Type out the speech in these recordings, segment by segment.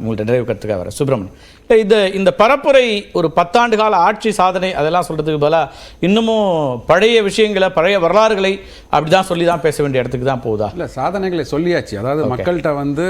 உங்கள்கிட்ட நிறைவு கருத்துக்காக வர சுப்பிரமணியம், இந்த பரப்புரை ஒரு 10 ஆண்டு கால ஆட்சி சாதனை அதெல்லாம் சொல்கிறதுக்கு பதிலாக இன்னமும் பழைய விஷயங்களை பழைய வரலாறுகளை அப்படி தான் சொல்லி தான் பேச வேண்டிய இடத்துக்கு தான் போகுதா? இல்லை, சாதனைகளை சொல்லியாச்சு. அதாவது மக்கள்கிட்ட வந்து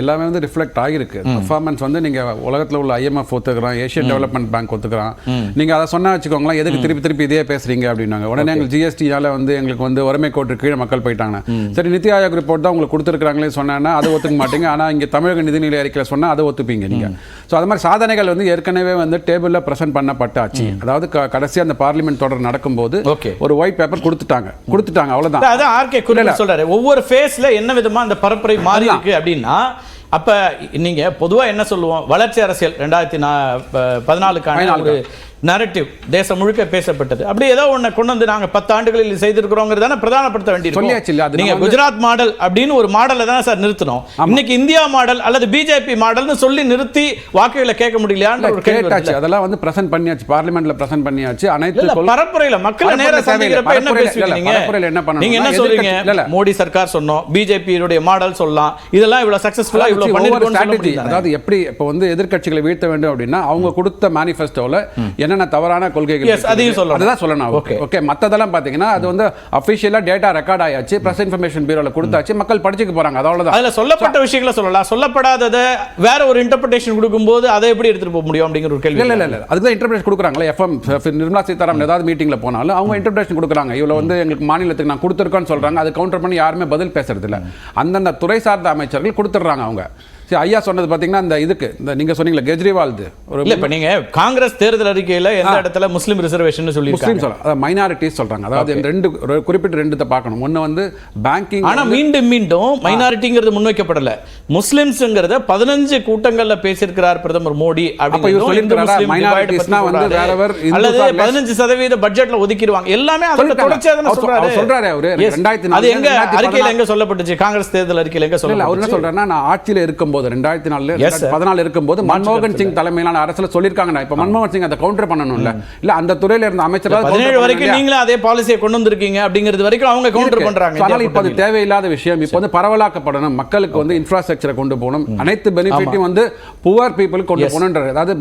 எல்லாமே வந்து ரிஃப்ளெக்ட் ஆகிருக்கு. பர்ஃபார்மன்ஸ் வந்து நீங்கள் உலகத்தில் உள்ள IMF ஒத்துக்கிறான், ஏஷியன் டெவலப்மெண்ட் பேங்க் ஒத்துக்கிறான். நீங்கள் அதை சொன்னால் வச்சுக்கோங்களேன், எதுக்கு திருப்பி இதே பேசுறீங்க அப்படின்னாங்க. உடனே எங்களுக்கு GSTயால் வந்து எங்களுக்கு வந்து வறுமை கோட்டு கீழே மக்கள் போயிட்டாங்க. சரி, நித்தி ஆயோக் ரிப்போர்ட் தான் உங்களுக்கு கொடுத்துருக்காங்களே சொன்னா அதை ஒத்துக்க மாட்டீங்க. ஆனால் இங்கே தமிழக நிதிநிலை அறிக்கையில் சொன்னால் அதை ஒத்துப்பீங்க நீங்கள். ஸோ அது மாதிரி சாதனைகள் வந்து ஏற்கனவே வந்து டேபிளில் ப்ரெசென்ட் பண்ணப்பட்டாச்சு. அதாவது கடைசியாக அந்த பார்லிமெண்ட் தொடர் நடக்கும்போது ஒரு ஒயிட் பேப்பர் கொடுத்துட்டாங்க அவ்வளோதான். அதான் ஆர்கே குருவின் சொல்றாரு, ஒவ்வொரு ஃபேஸ்ல என்ன விதமா அந்த பரப்புரை மாறி இருக்கு அப்படின்னா, அப்ப நீங்க பொதுவா என்ன சொல்லுவோம், வளர்ச்சி அரசியல் 2014க்கான ஒரு நரேட்டிவ் தேசம் முழுக்க பேசப்பட்டது. அப்படி ஏதோ ஒண்ணு கொண்டு வந்து நாங்க 10 ஆண்டுகளில் செய்திருக்கிறோங்கிறதான பிரதானப்படுத்த வேண்டியது. நீங்க குஜராத் மாடல் அப்படின்னு ஒரு மாடலை தானே சார் நிறுத்தணும். இன்னைக்கு இந்தியா மாடல் அல்லது பிஜேபி மாடல்னு சொல்லி நிறுத்தி வாக்குகளை கேட்க முடியலையான்னு ஒரு கேள்வி. அதெல்லாம் வந்து பிரசன்ட் பண்ணியாச்சு, பார்லிமெண்ட்ல பிரசன்ட் பண்ணியாச்சு. அனைத்து பரப்புரையில மக்களை நேரா சந்திக்கிறப்ப என்ன பேசுவீங்க? நீங்க என்ன சொல்றீங்க? மோடி சர்க்கார் சொன்னோம், பிஜேபியுடைய மாடல் சொல்லலாம், இதெல்லாம் இவ்வளவு சக்சஸ்ஃபுல்லா இவ்வளவு பண்ணிருக்கோம். அதாவது எப்படி இப்ப வந்து எதிர்க்கட்சிகளை வீழ்த்த வேண்டும் அப்படின்னா அவங்க கொடுத்த மேனிஃபெஸ்டோல என்னென்ன தவறான கொள்கைகள் அதுதான் சொல்லணும். ஓகே, மத்ததெல்லாம் பாத்தீங்கன்னா அது வந்து அபிஷியலா டேட்டா ரெக்கார்ட் ஆயாச்சு, பிரஸ் இன்ஃபர்மேஷன் பியூரோல கொடுத்தாச்சு, மக்கள் படிச்சுக்க போறாங்க. அவ்வளவுதான். அதுல சொல்லப்பட்ட விஷயங்களை சொல்லலாம், சொல்லப்படாததை வேற ஒரு இன்டர்பிரேஷன் கொடுக்கும்போது அதை எப்படி எடுத்துட்டு போக முடியும் அப்படிங்கிற ஒரு கேள்வி. இல்ல அதுக்கு இன்டர்பிரேஷன் கொடுக்குறாங்களே. FM நிர்மலா சீதாராமன் ஏதாவது மீட்டிங்ல போனாலும் அவங்க இன்டர்பிரேஷன் கொடுக்குறாங்க. இவ்வளவு வந்து எங்களுக்கு மாநிலத்துக்கு நான் கொடுத்துருக்கோன்னு சொல்றாங்க. அது கவுண்டர் பண்ணி யாருமே பதில் பேசுறது இல்ல. அந்தந்த துறை சார்ந்த அமைச்சர்கள் கொடுத்துட்றாங்க அவங்க. ஐயா சொன்னது பாத்தீங்கன்னா இந்த இதுக்கு இந்த நீங்க சொன்னீங்களா கெஜ்ரிவால் இல்ல, இப்ப நீங்க காங்கிரஸ் தேர்தல் அறிக்கையில எந்த இடத்துல முஸ்லிம் ரிசர்வேஷன் சொல்லி முஸ்லிம் மைனாரிட்டிஸ் சொல்றாங்க. அதாவது ரெண்டு குறிப்பிட்ட ரெண்டு பார்க்கணும். ஒன்னு வந்து பேங்கிங். ஆனா மீண்டும் மைனாரிட்டிங்கிறது முன்வைக்கப்படல. முஸ்லிம்ஸ்ங்கிறத 15 கூட்டங்கள்ல பேசியிருக்கிறார் பிரதமர் மோடி. அப்படி மைனாரிட்டிஸ்னா வந்து வேறவர் அல்லது 15% பட்ஜெட்ல ஒதுக்கிடுவாங்க. எல்லாமே அதோட தொடர்ச்சியா தான் சொல்றாரு அவரு. 2004 அது எங்க அறிக்கையில எங்க சொல்லப்பட்டுச்சு? காங்கிரஸ் தேர்தல் அறிக்கையில எங்க சொல்லல? அவர் என்ன சொல்றாருன்னா, நான் ஆட்சியில இருக்கும்போது 2014 இருக்கும்போது மன்மோகன் சிங் தலைமையிலான அரசுல சொல்லிருக்காங்க. இப்ப மன்மோகன் சிங் அதை கவுண்டர் பண்ணணும்ல. இல்ல அந்த துறையில இருந்த அமைச்சர்கள் 17 வரைக்கும் நீங்களே அதே பாலிசியை கொண்டு வந்திருக்கீங்க அப்படிங்கிறது வரைக்கும் அவங்க கவுண்டர் பண்றாங்க. ஆனால் இப்ப அது தேவையில்லாத விஷயம். இப்ப வந்து பரவலாக்கப்படணும், மக்களுக்கு வந்து இன்ஃப்ராஸ்ட்ரக்சரை கொண்டு போகணும், அனைத்து பெனிஃபிட்டையும் வந்து புவர் பீப்புள் கொண்டு போகணுன்றாரு. அதாவது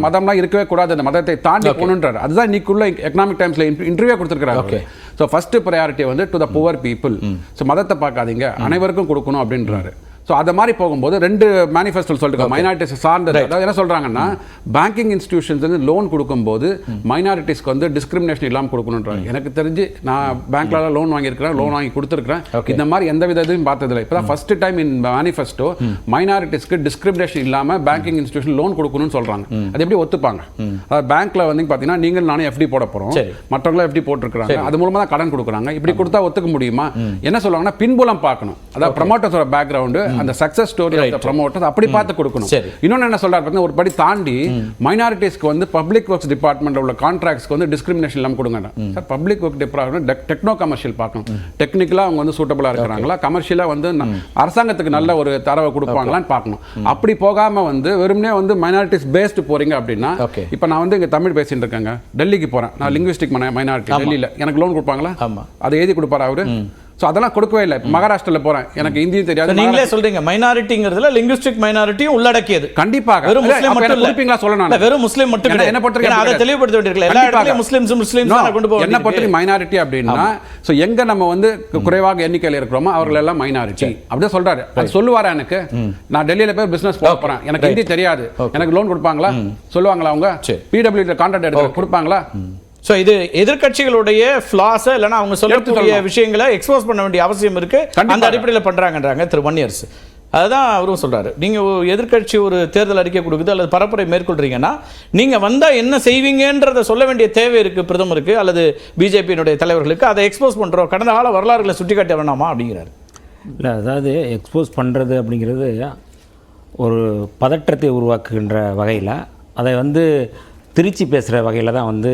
மதம்லாம் இருக்கவே கூடாது, அந்த மதத்தை தாண்டி போகணுன்றாரு. அதுதான் இன்னைக்குள்ள எக்கனாமிக் டைம்ஸ்ல இன்டர்வியூ கொடுத்திருக்காரு. சோ ஃபர்ஸ்ட் பிரையாரிட்டி வந்து to the poor people. So மதத்தை பார்க்காதீங்க, அனைவருக்கும் கொடுக்கணும் அப்படின்றாரு. ஸோ அதை மாதிரி போகும்போது ரெண்டு மேனிஃபெஸ்டோ சொல்லிட்டு மைனாரிட்டிஸ் சார்ந்த என்ன சொல்றாங்கன்னா, பேங்கிங் இன்ஸ்டிடியூஷன்ஸ் வந்து லோன் கொடுக்கும்போது மைனாரிட்டிஸ்க்கு வந்து டிஸ்கிரிமினேஷன் இல்லாமல் கொடுக்கணுன்றாங்க. எனக்கு தெரிஞ்சு நான் பேங்க்ல லோன் வாங்கியிருக்கிறேன், லோன் வாங்கி கொடுத்துருக்கேன். இந்த மாதிரி எந்த வித இதுவும் பார்த்ததில்லை. இப்போ தான் ஃபர்ஸ்ட் டைம் இன் மேனிஃபெஸ்டோ மைனாரிட்டிஸ்க்கு டிஸ்கிரிமினேஷன் இல்லாமல் பேங்கிங் இன்ஸ்டிடியூஷன் லோன் கொடுக்கணும்னு சொல்றாங்க. அது எப்படி ஒத்துப்பாங்க? அதாவது பேங்க்ல வந்து பார்த்தீங்கன்னா நீங்கள் நானும் FD போட போறோம், மற்றவங்களும் FD போட்டிருக்காங்க, அது மூலமா தான் கடன் கொடுக்குறாங்க. இப்படி கொடுத்தா ஒத்துக்க முடியுமா? என்ன சொல்லுவாங்கன்னா, பின்புலம் பார்க்கணும். அதாவது ப்ரமோட்டர்ஸோட பேக்ரவுண்டு, அந்த success story of the promoters அப்படி பார்த்து கொடுக்கணும். இன்னொன்னு என்ன சொல்றாரு பாத்தீங்கன்னா, ஒரு படி தாண்டி மைனாரிட்டிஸ்க்கு வந்து பப்ளிக் ஒர்க்ஸ் டிபார்ட்மெண்ட்ல உள்ள கான்ட்ராக்ட்ஸ்க்கு வந்து டிஸ்கிரிமினேஷன் இல்லாம கொடுங்க. Sir, public work department techno commercial பார்க்கணும். டெக்னிக்கலா அவங்க வந்து சூட்டபிளா இருக்காங்களா, கமர்ஷியலா வந்து அரசாங்கத்துக்கு நல்ல ஒரு தரவை கொடுப்பாங்களான்னு பார்க்கணும். அப்படி போகாம வந்து வெறுமனே வந்து மைனாரிட்டிஸ் பேஸ்டு போறீங்க அப்படின்னா, இப்போ நான் வந்து இங்க தமிழ் பேசிட்டு இருக்கேங்க, டெல்லிக்கு போறேன், நான் லிங்குவிஸ்டிக் மைனாரிட்டி, டெல்லியில எனக்கு லோன் கொடுப்பாங்களா? அதை எழுதி கொடுப்பாரா அவரு? சோ அதெல்லாம் கொடுக்கவே இல்லை. மகாராஷ்டிரல போறேன், எனக்கு ஹிந்தியும் தெரியாது. நீங்களே சொல்றீங்க மைனாரிட்டிங்கிறதுல லிங்குவிஸ்டிக் மைனாரிட்டியும் உள்ளடக்கியது. கண்டிப்பாக வெறும் முஸ்லிம் மட்டும் இல்ல. குறிப்பீங்களா சொல்லணும், வெறும் முஸ்லிம் மட்டும் இல்ல. என்ன பொறுத்தவரைக்கும் அதை தெளிவுபடுத்த வேண்டியது. எல்லா இடத்துலயும் முஸ்லிம்ஸ் கொண்டு போக. என்ன பொறுத்தவரைக்கும் மைனாரிட்டி அப்படின்னா, சோ எங்க நம்ம வந்து குறைவாக எண்ணிக்கையில் இருக்கிறோமோ அவர்கள் எல்லாம் மைனாரிட்டி அப்படி சொல்றாரு. அது சொல்லுவாரா? எனக்கு நான் டெல்லியில போய் பிசினஸ் போக போறேன், எனக்கு ஹிந்தி தெரியாது, எனக்கு லோன் கொடுப்பாங்களா? சொல்லுவாங்களா? அவங்க PWD கான்ட்ராக்ட் எடுத்து கொடுப்பாங்களா? ஸோ இது எதிர்கட்சிகளுடைய ஃப்ளாஸை இல்லைன்னா அவங்க சொல்லக்கூடிய விஷயங்களை எக்ஸ்போஸ் பண்ண வேண்டிய அவசியம் இருக்கு. அந்த அடிப்படையில் பண்றாங்கன்றாங்க திரு வன்னியர்ஸ். அதுதான் அவரும் சொல்றாரு. நீங்க எதிர்கட்சி ஒரு தேர்தல் அறிக்கை கொடுக்குது அல்லது பரப்புரை மேற்கொள்றீங்கன்னா, நீங்க வந்தா என்ன செய்வீங்கன்றதை சொல்ல வேண்டிய தேவை இருக்கு பிரதமருக்கு அல்லது பிஜேபியினுடைய தலைவர்களுக்கு. அதை எக்ஸ்போஸ் பண்றோம், கடந்த கால வரலாறுகளை சுட்டி காட்ட வேணாமா அப்படிங்கிறாரு. இல்லை, அதாவது எக்ஸ்போஸ் பண்ணுறது அப்படிங்கிறது ஒரு பதற்றத்தை உருவாக்குகின்ற வகையில், அதை வந்து திருச்சி பேசுகிற வகையில் தான் வந்து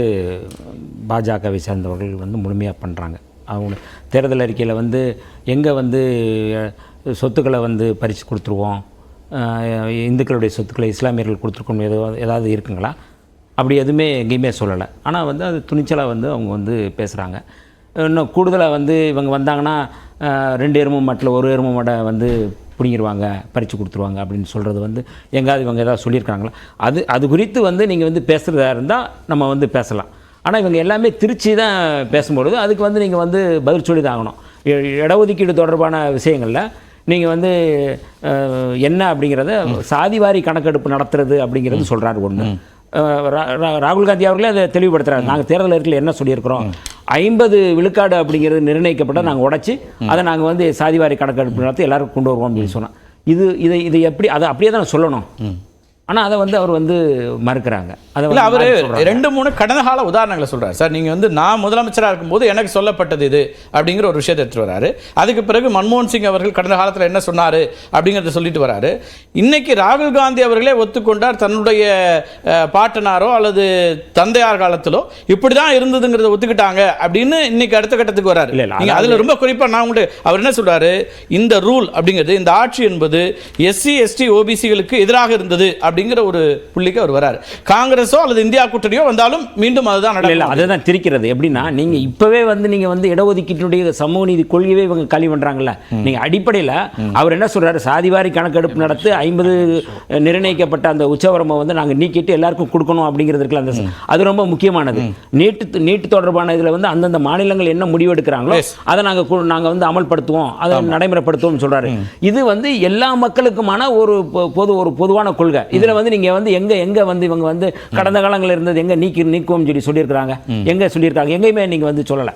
பாஜகவை சேர்ந்தவர்கள் வந்து முழுமையாக பண்ணுறாங்க. அவங்க தேர்தல் அறிக்கையில் வந்து எங்கே வந்து சொத்துக்களை வந்து பறித்து கொடுத்துருவோம், இந்துக்களுடைய சொத்துக்களை இஸ்லாமியர்கள் கொடுத்துருக்கோம், ஏதாவது இருக்குங்களா? அப்படி எதுவுமே எங்கேயுமே சொல்லலை. ஆனால் வந்து அது துணிச்சலாக வந்து அவங்க வந்து பேசுகிறாங்க. இன்னும் கூடுதலாக வந்து இவங்க வந்தாங்கன்னா 2 எருமை மாட்டில் 1 எருமை மாட்டை வந்து பிடிங்கிடுவாங்க, பறித்து கொடுத்துருவாங்க அப்படின்னு சொல்கிறது வந்து எங்காவது இவங்க ஏதாவது சொல்லியிருக்காங்களா? அது குறித்து வந்து நீங்கள் வந்து பேசுகிறதா இருந்தால் நம்ம வந்து பேசலாம். ஆனால் இவங்க எல்லாமே திருச்சி தான் பேசும்பொழுது அதுக்கு வந்து நீங்கள் வந்து பதில் சொல்லி தான் ஆகணும். இடஒதுக்கீடு தொடர்பான விஷயங்களில் நீங்கள் வந்து என்ன அப்படிங்கிறத சாதிவாரி கணக்கெடுப்பு நடத்துறது அப்படிங்கிறது சொல்கிறாரு ஒன்று. ராகுல் காந்தி அவர்களே அதை தெளிவுபடுத்துகிறாங்க. நாங்கள் தேர்தல் அறிக்கையில் என்ன சொல்லியிருக்கிறோம், 50 விழுக்காடு அப்படிங்கிறது நிர்ணயிக்கப்பட்ட நாங்கள் உடைச்சி அதை நாங்கள் வந்து சாதிவாரி கணக்கெடுப்பு நடத்தி எல்லாரும் கொண்டு வருவோம் அப்படின்னு சொன்னோம். இது எப்படி அதை அப்படியே தான் சொல்லணும். ஆனால் அதை வந்து அவர் வந்து மறுக்கிறாங்க. இல்லை, அவர் 2-3 கடந்த கால உதாரணங்களை சொல்கிறார். சார், நீங்கள் வந்து நான் முதலமைச்சராக இருக்கும்போது எனக்கு சொல்லப்பட்டது இது அப்படிங்கிற ஒரு விஷயத்தை எடுத்துகிட்டு வராரு. அதுக்கு பிறகு மன்மோகன் சிங் அவர்கள் கடந்த காலத்தில் என்ன சொன்னார் அப்படிங்கிறத சொல்லிட்டு வராரு. இன்னைக்கு ராகுல் காந்தி அவர்களே ஒத்துக்கொண்டார், தன்னுடைய பாட்டனாரோ அல்லது தந்தையார் காலத்திலோ இப்படி தான் இருந்ததுங்கிறத ஒத்துக்கிட்டாங்க அப்படின்னு இன்னைக்கு அடுத்த கட்டத்துக்கு வராரு. இல்லை, அதில் ரொம்ப குறிப்பாக நான் உங்களுக்கு அவர் என்ன சொல்கிறாரு, இந்த ரூல் அப்படிங்கிறது, இந்த ஆட்சி என்பது SC ST OBCகளுக்கு எதிராக இருந்தது அப்படிங்கிற ஒரு புள்ளிக்கு அவர் வராரு. காங்கிரஸோ அல்லது இந்தியா கூட்டணியோ வந்தாலும் மீண்டும் அதுதான் நடக்கும். அதுதான் திரிக்கிறது. எப்படின்னா, நீங்க இப்பவே வந்து நீங்க வந்து இடஒதுக்கீட்டுடைய சமூக நீதி கொள்கையை இவங்க காலி பண்றாங்கல்ல. நீங்க அடிப்படையில் அவர் என்ன சொல்றாரு, சாதிவாரி கணக்கெடுப்பு நடத்து 50 நிர்ணயிக்கப்பட்ட அந்த உச்சவரம்பை வந்து நாங்க நீக்கிட்டு எல்லாருக்கும் கொடுக்கணும் அப்படிங்கிறது இருக்குல்ல, அந்த அது ரொம்ப முக்கியமானது. நீட்டு தொடர்பான இதுல வந்து அந்தந்த மாநிலங்கள் என்ன முடிவு எடுக்கிறாங்களோ அதை நாங்க வந்து அமல்படுத்துவோம், அதை நடைமுறைப்படுத்துவோம் சொல்றாரு. இது வந்து எல்லா மக்களுக்குமான ஒரு பொதுவான கொள்கை. இதுல வந்து நீங்க வந்து எங்க வந்து இவங்க வந்து கடந்த காலங்களில் இருந்தது எங்க நீக்குவோம் சொல்லியிருக்காங்க, எங்க சொல்லியிருக்காங்க? எங்கேயுமே நீங்க வந்து சொல்லல.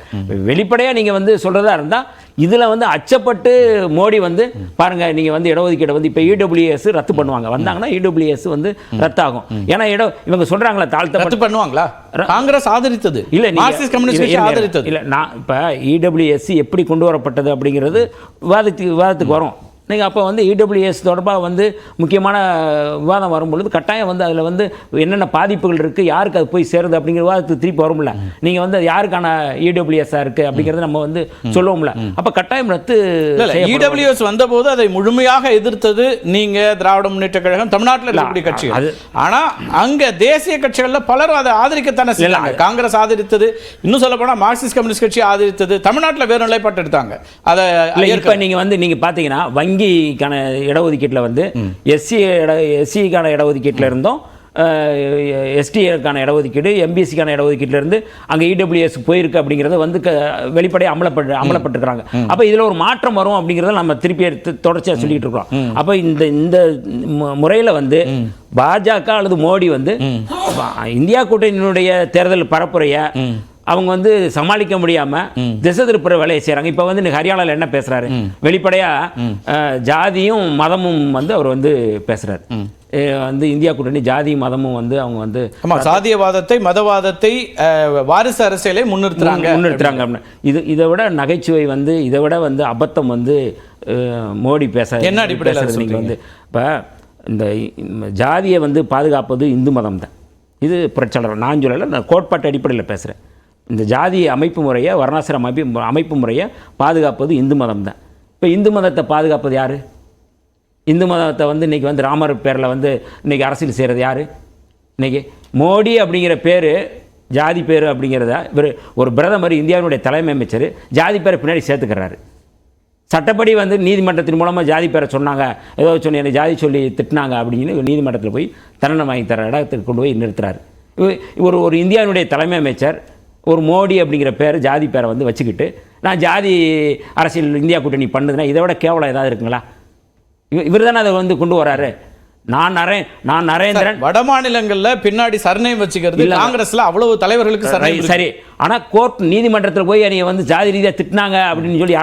வெளிப்படையா நீங்க வந்து சொல்றதா இருந்தா இதுல வந்து அச்சப்பட்டு மோடி வந்து பாருங்க, நீங்க வந்து இடஒதுக்கீடு வந்து இப்ப EWS ரத்து பண்ணுவாங்க, வந்தாங்கன்னா EWS வந்து ரத்தாகும். ஏன்னா இவங்க சொல்றாங்களா தாழ்த்த பண்ணுவாங்களா? காங்கிரஸ் ஆதரித்தது இல்ல, மார்க்சிஸ்ட் கம்யூனிஸ்ட் கட்சி ஆதரித்தது இல்ல. நான் இப்ப EWS எப்படி கொண்டு வரப்பட்டது அப்படிங்கிறது விவாதத்துக்கு வரும். நீங்கள் அப்போ வந்து EWS தொடர்பாக வந்து முக்கியமான விவாதம் வரும்பொழுது கட்டாயம் வந்து அதில் வந்து என்னென்ன பாதிப்புகள் இருக்குது, யாருக்கு அது போய் சேருது அப்படிங்கிற விவாதத்துக்கு திருப்பி வரும்ல. நீங்கள் வந்து யாருக்கான EWS இருக்குது அப்படிங்கிறத நம்ம வந்து சொல்லுவோம்ல. அப்போ கட்டாயம் ரத்து. EWS வந்தபோது அதை முழுமையாக எதிர்த்தது நீங்கள், திராவிட முன்னேற்ற கழகம், தமிழ்நாட்டில் இருக்கக்கூடிய கட்சிகள். ஆனால் அங்கே தேசிய கட்சிகளில் பலரும் அதை ஆதரிக்கத்தானே செய்யலாம். காங்கிரஸ் ஆதரித்தது, இன்னும் சொல்ல போனால் மார்க்சிஸ்ட் கம்யூனிஸ்ட் கட்சி ஆதரித்தது, தமிழ்நாட்டில் வேறு நிலைப்பாட்டு எடுத்தாங்க. அதை இப்போ நீங்கள் வந்து நீங்கள் பார்த்தீங்கன்னா வங்கிக்கான இடஒதுக்கீட்டில் வந்து எஸ்சிக்கான இடஒதுக்கீட்டில் இருந்தோம், எஸ்டிக்கான இடஒதுக்கீடு, எம்பிசிக்கான இடஒதுக்கீட்டில் இருந்து அங்கே EWS போயிருக்கு அப்படிங்கிறத வந்து வெளிப்படையாக அமலப்பட்டிருக்கிறாங்க. அப்போ இதில் ஒரு மாற்றம் வரும் அப்படிங்கிறத நம்ம திருப்பி தொடர்ச்சியாக சொல்லிட்டு இருக்கிறோம். அப்போ இந்த முறையில் வந்து பாஜக அல்லது மோடி வந்து இந்தியா கூட்டணியினுடைய தேர்தல் பரப்புரைய அவங்க வந்து சமாளிக்க முடியாம திசை திருப்புற வேலையை செய்யறாங்க. இப்ப வந்து ஹரியானால என்ன பேசுறாரு, வெளிப்படையா ஜாதியும் மதமும் வந்து அவர் வந்து பேசுறாரு. வந்து இந்தியா கூட்டணி ஜாதி மதமும் வந்து அவங்க வந்து சாதியவாதத்தை, மதவாதத்தை, வாரிசு அரசியலை முன்னிறுத்துறாங்க. இதை விட நகைச்சுவை வந்து, இதை விட வந்து அபத்தம் வந்து மோடி என்ன அடிப்படையில் நீங்க வந்து இப்ப இந்த ஜாதியை வந்து பாதுகாப்பது இந்து மதம் தான். இது பிரச்சனை நான் சொல்லலை, நான் கோட்பாட்டு அடிப்படையில் பேசுகிறேன். இந்த ஜாதி அமைப்பு முறையை, வர்ணாசிரம் அமைப்பு முறையை பாதுகாப்பது இந்து மதம் தான். இப்போ இந்து மதத்தை பாதுகாப்பது யார்? இந்து மதத்தை வந்து இன்றைக்கி வந்து ராமர் பேரில் வந்து இன்றைக்கி அரசியல் செய்கிறது யார்? இன்றைக்கி மோடி அப்படிங்கிற பேர், ஜாதி பேர் அப்படிங்கிறத ஒரு பிரதமர், இந்தியாவினுடைய தலைமை அமைச்சர் ஜாதி பேரை பின்னாடி சேர்த்துக்கிறாரு. சட்டப்படி வந்து நீதிமன்றத்தின் மூலமாக ஜாதி பேரை சொன்னாங்க, ஏதோ சொன்னி என்னை ஜாதி சொல்லி திட்டினாங்க அப்படின்னு நீதிமன்றத்தில் போய் தண்டனை வாங்கி தர இடத்துக்கு கொண்டு போய் நிறுத்துறாரு. ஒரு இந்தியாவினுடைய தலைமை அமைச்சர் ஒரு மோடி அப்படிங்கிற பேர், ஜாதி பேரை வந்து வச்சுக்கிட்டு நான் ஜாதி அரசியல் இந்தியா கூட்டணி பண்ணுதுன்னா இதை விட கேவலம் ஏதாவது இருக்குங்களா? இவர் தானே அதை வந்து கொண்டு வராரு. நான் நரேந்திரன். வட மாநிலங்கள்ல பின்னாடி சர்நேம் வச்சுக்கிறது காங்கிரஸ்ல அவ்வளவு தலைவர்களுக்கு சரி. ஆனா கோர்ட் நீதிமன்றத்தில் போய் நீங்க வந்து ஜாதி ரீதியா திட்டினாங்க அப்படின்னு சொல்லி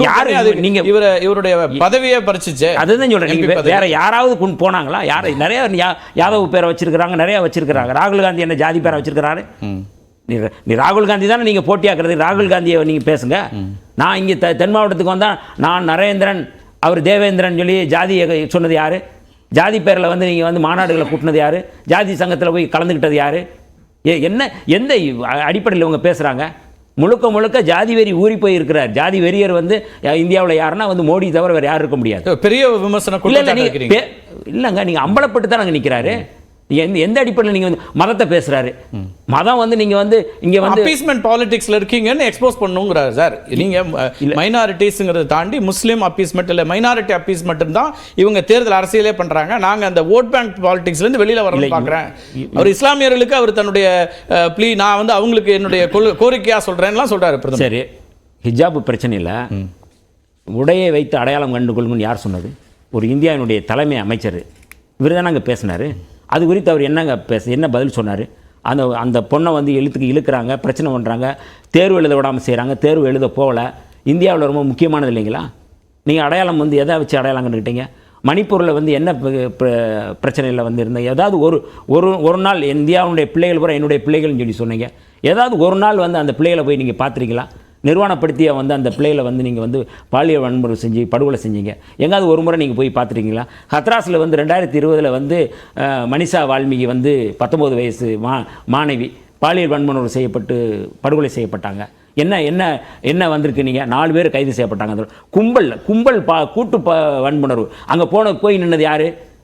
யாரு நீங்க இவருடைய பதவியை பறிச்சுச்சு, அதுதான் சொல்றேன். நீங்க வேற யாராவது போனாங்களா? நிறைய யாதவ் பேரை வச்சிருக்கிறாங்க, நிறைய வச்சிருக்கிறாங்க. ராகுல் காந்தி என்ன ஜாதி பேரை வச்சிருக்கிறாரு? நீ ராகுல் காந்தி தானே நீங்க போட்டியாக்குறது. ராகுல் காந்தியை நீங்க பேசுங்க. நான் இங்க தென் மாவட்டத்துக்கு வந்தா நான் நரேந்திரன், அவர் தேவேந்திரன் சொல்லி ஜாதி சொன்னது யார்? ஜாதி பேரில் வந்து நீங்கள் வந்து மாநாடுகளை கூட்டினது யார்? ஜாதி சங்கத்தில் போய் கலந்துக்கிட்டது யார்? எந்த அடிப்படையில் இவங்க பேசுகிறாங்க? முழுக்க ஜாதி வெறி ஊறி போய் இருக்கிறார். ஜாதி வெறியர் வந்து இந்தியாவில் யாருன்னா வந்து மோடி தவிர வேறு யாரும் இருக்க முடியாது. பெரிய விமர்சனம் இல்லைங்க, நீங்கள் அம்பலப்பட்டு தான் நாங்கள் நிற்கிறாரு. எந்த அடிப்படையில் நீங்கள் வந்து மதத்தை பேசுகிறாரு? மதம் வந்து நீங்கள் வந்து இங்கே வந்து அப்பீஸ்மெண்ட் பாலிடிக்ஸ்ல இருக்கீங்கன்னு எக்ஸ்போஸ் பண்ணுங்கிறாரு சார். நீங்க மைனாரிட்டிஸ்ங்கிறத தாண்டி முஸ்லீம் அப்பீஸ்மெண்ட் இல்லை மைனாரிட்டி அப்பீஸ்மெண்ட் தான் இவங்க தேர்தல் அரசியலே பண்றாங்க. நாங்க அந்த ஓட் பேங்க் பாலிடிக்ஸ்ல இருந்து வெளியில வரணும் பார்க்குறேன். அவர் இஸ்லாமியர்களுக்கு அவர் தன்னுடைய ப்ளீ நான் வந்து அவங்களுக்கு என்னுடைய கோரிக்கையா சொல்றேன்லாம் சொல்றாரு பிரதமர். சரி, ஹிஜாப் பிரச்சனையில் உடையை வைத்து அடையாளம் கண்டு கொள்ளுங்கன்னு யார் சொன்னது? ஒரு இந்தியாவினுடைய தலைமை அமைச்சர் இவர் தானே அங்கே பேசினார். அது குறித்து அவர் என்ன பதில் சொன்னார்? அந்த பொண்ணை வந்து இழுக்கிறாங்க, பிரச்சனை பண்ணுறாங்க, தேர்வு எழுத விடாமல் செய்கிறாங்க, தேர்வு எழுத போகல. இந்தியாவில் ரொம்ப முக்கியமானது இல்லைங்களா? நீங்கள் அடையாளம் வந்து எதை வச்சு அடையாளம் கண்டுக்கிட்டீங்க? மணிப்பூரில் வந்து என்ன பிரச்சனையில் வந்து இருந்தீங்க? ஏதாவது ஒரு நாள் இந்தியாவுடைய பிள்ளைகள் கூட என்னுடைய பிள்ளைகள்னு சொல்லி சொன்னீங்க. ஏதாவது ஒரு நாள் வந்து அந்த பிள்ளைகளை போய் நீங்கள் பார்த்துருக்கீங்களா? நிர்வாணப்படுத்திய வந்து அந்த பிள்ளைகளை வந்து நீங்கள் வந்து பாலியல் வன்முறை செஞ்சு படுகொலை செஞ்சீங்க. எங்காவது ஒரு முறை நீங்கள் போய் பார்த்துருக்கீங்களா? ஹத்ராஸில் வந்து 2020 வந்து மனிஷா வால்மீகி வந்து 19 வயசு மாணவி பாலியல் வன்முறை செய்யப்பட்டு படுகொலை செய்யப்பட்டாங்க. என்ன வந்திருக்கு? நீங்கள் 4 பேர் கைது செய்யப்பட்டாங்க. கும்பல் கூட்டு வன்முணர்வு. அங்கே போய் நின்னது யார்?